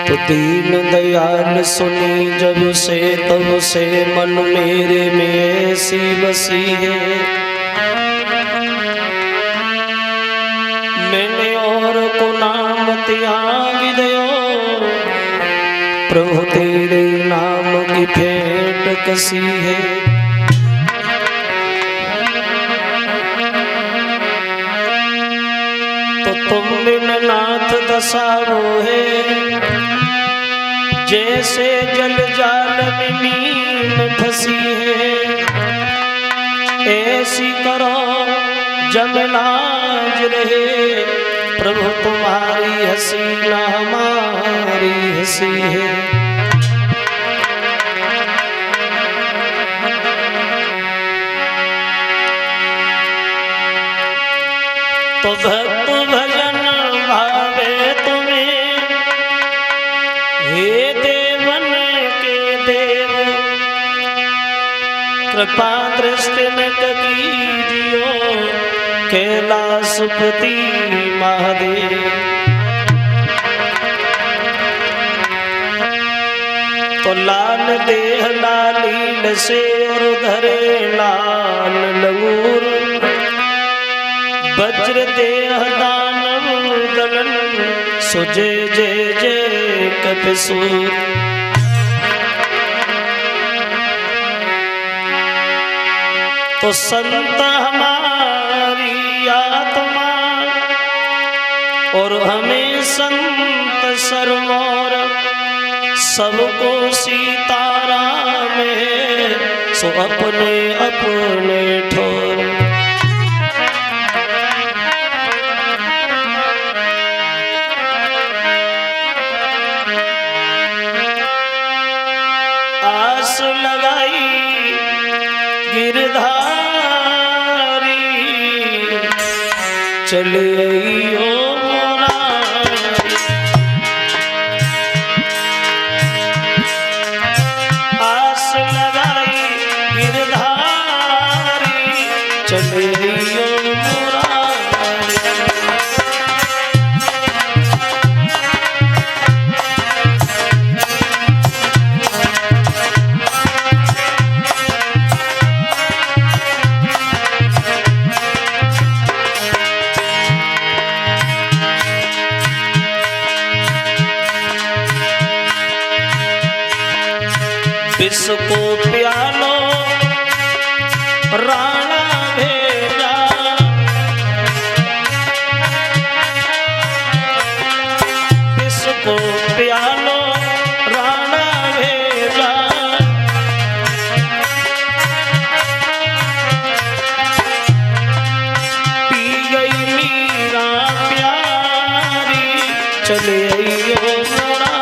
तो दीन दयाल सुनी जब से तब से मन मेरे में ऐसी बसी है। मैंने और को नाम त्याग दो प्रभु तेरे नाम की भेंट कसी है। तो तुम बिन नाथ दशा वो है जैसे जल जाल में नीम फंसी है। ऐसी करो जमनाज रहे प्रभु तुम्हारी हंसी न हमारी हंसी है। तो भक्त भजन भावे तुम्हें हे देवन के देव कृपा दृष्टि न कीजियो कैलाशपति महादेव। तो लाल देह लालील से और धरे लाल लंगूर वज्र देह दानव दलन सुजे जय जय कपिसूर। तो संत हमारी आत्मा और हमें संत सरमोर सबको सीताराम है सो अपने अपने ठोर। आस लगाई गिरधारी चले ओ मुरारी। आस लगाई गिरधारी चले ओ मुरारी। विष को प्यालो राणा भेजा विष को प्यालो राणा भेजा। पी गई मीरा प्यारी चले आइयो मुरारी।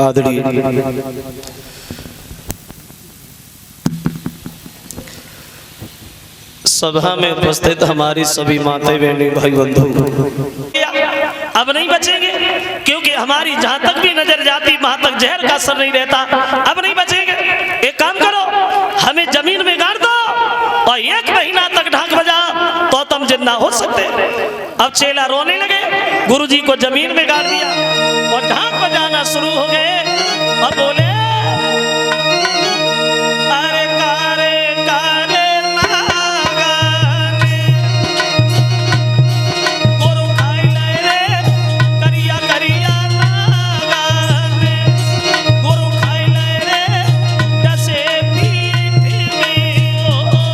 आदरणीय सभा में उपस्थित हमारी सभी माताएं बहनें भाई बंधु, अब नहीं बचेंगे क्योंकि हमारी जहां तक भी नजर जाती वहां तक जहर का असर नहीं रहता। अब नहीं बचेंगे। एक काम करो, हमें जमीन में गाड़ दो और 1 महीना तक ढाक बजा तो तुम जिंदा हो सकते। अब चेला रोने लगे, गुरुजी को जमीन में गाड़ दिया और ढाक बजाना शुरू हो गए और बोले अरे कारे कारे नागाने गुरु खाई रे करिया करिया नागाने गुरु खाई रे जैसे पीठ में होगा।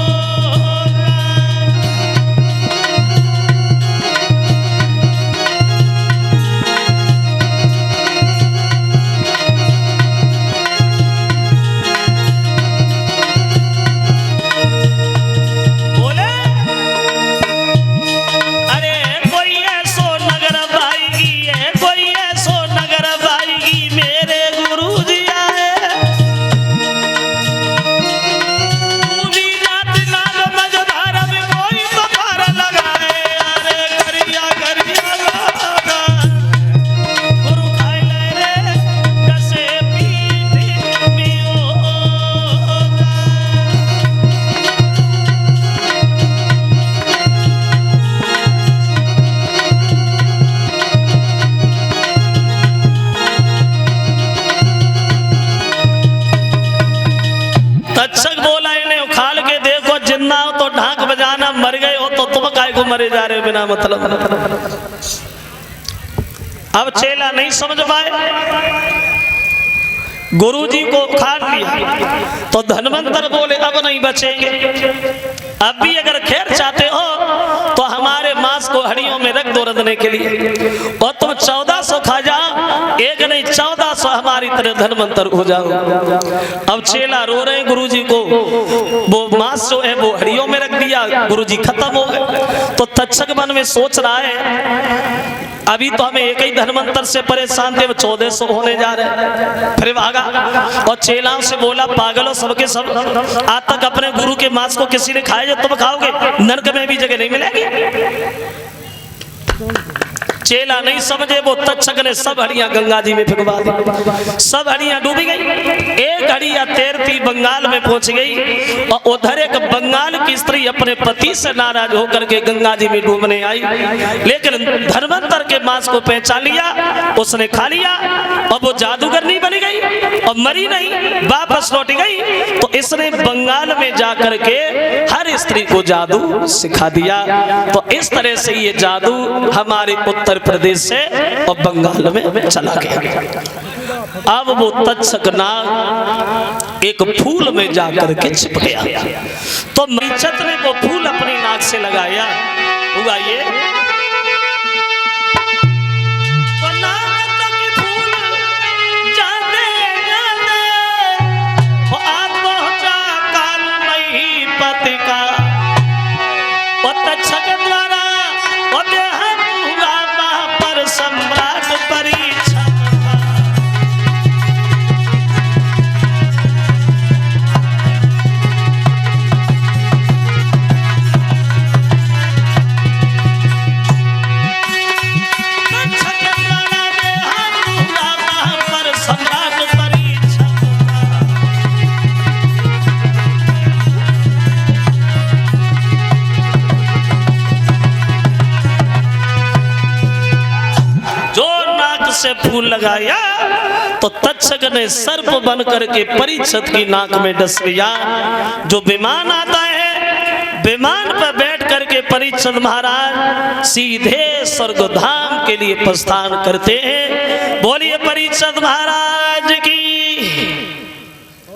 तक्षक बोला इन्हें उखाड़ के देखो, जिंदा हो तो ढाक बजाना, मर गए हो तो तुम काय को मरे जा रहे हो बिना मतलब। अब चेला नहीं समझ पाए, गुरुजी को उखाड़ लिया तो धनवंतर बोले अब नहीं बचेंगे। अब भी अगर खैर चाहते हो तो हमारे मांस को हड्डियों में रख दो रंधने के लिए, और तुम 1400 खा जाओ, एक नहीं 1400 हमारी तरह धनवंतर हो जाओ। अब चेला रो रहे हैं, गुरुजी को वो मांस जो है वो हड्डियों में रख दिया, गुरुजी खत्म हो गए। तो तक्षक मन में सोच रहा है अभी तो हमें एक ही धनवंतर से परेशान थे, 1400 होने जा रहे हैं। फिर भागा और चेलाओं से बोला पागलों सबके सब, आज तक अपने गुरु के मांस को किसी ने खाया, जो तुम खाओगे नरक में भी जगह नहीं मिलेगी। चेला नहीं समझे, वो तक्षक ने सब हड्डियां गंगा जी में फेंकवा दी, सब हड्डियां डूबी गई। एक हड्डियां तैरती बंगाल में पहुंच गई और उधर एक बंगाल की स्त्री अपने पति से नाराज होकर के गंगा जी में डूबने आई, लेकिन धनवंतर के मांस को पहचान लिया, उसने खा लिया और वो जादूगर नहीं बनी गई और मरी नहीं, वापस लौट गई। तो इसने बंगाल में जाकर के हर स्त्री को जादू सिखा दिया। तो इस तरह से ये जादू हमारे उत्तर प्रदेश से और बंगाल में चला गया। अब वो तक्षक नाग एक फूल में जाकर के छिप गया, तो मरीचत ने वो फूल अपनी नाक से लगाया, हुआ ये तो नाक तक फूल जाने जाने वो आज पहुंचा काल नहीं पति का। वो तक्षक द्वारा सम्राट परीक्षा से फूल लगाया तो तक्षक ने सर्प बन करके परीक्षित की नाक में डस लिया। जो विमान आता है, विमान पर बैठ करके परीक्षित महाराज सीधे स्वर्गधाम के लिए प्रस्थान करते हैं। बोलिए परीक्षित महाराज की।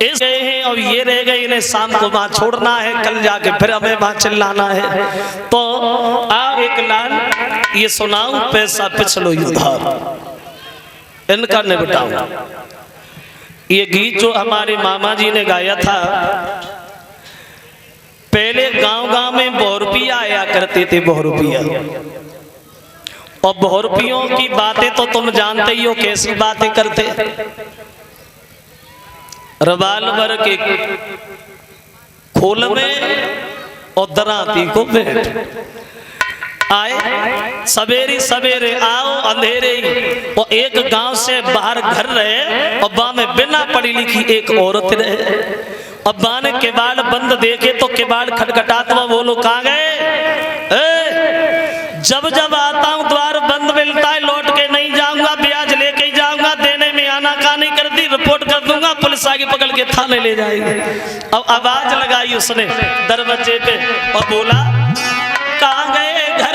इस गए हैं और ये रह गए, इन्हें शाम को वहां छोड़ना है, कल जाके फिर हमें वहां चिल्लाना है। तो आप एक लाल ये सुनाऊं, पैसा पिछलो युद्ध इनका निपटाऊं। ये गीत जो हमारे मामा जी ने गाया था, पहले गांव-गांव में बहुरुपिया आया करते थे, बहुरुपिया। और बहुरूपियों की बातें तो तुम जानते ही हो कैसी बातें करते। रिवाल्वर के खोल में और दराती को बैठ आए। सवेरे सवेरे आओ अंधेरे ही। और एक गांव से बाहर घर रहे और बा में बिना पढ़ी लिखी एक औरत रहे। अब बा ने किवाड़ बंद देखे तो किवाड़ खटखटाता हुआ बोलो कहाँ गए? जब जब आता हूँ द्वार बंद मिलता है, लौट के नहीं जाऊंगा, ब्याज लेके जाऊंगा, देने में आनाकानी कर दी, रिपोर्ट कर दूंगा, पुलिस आगे पकड़ के थाने ले जाएगी। अब आवाज लगाई उसने दरवाजे पे और बोला कहाँ गए घर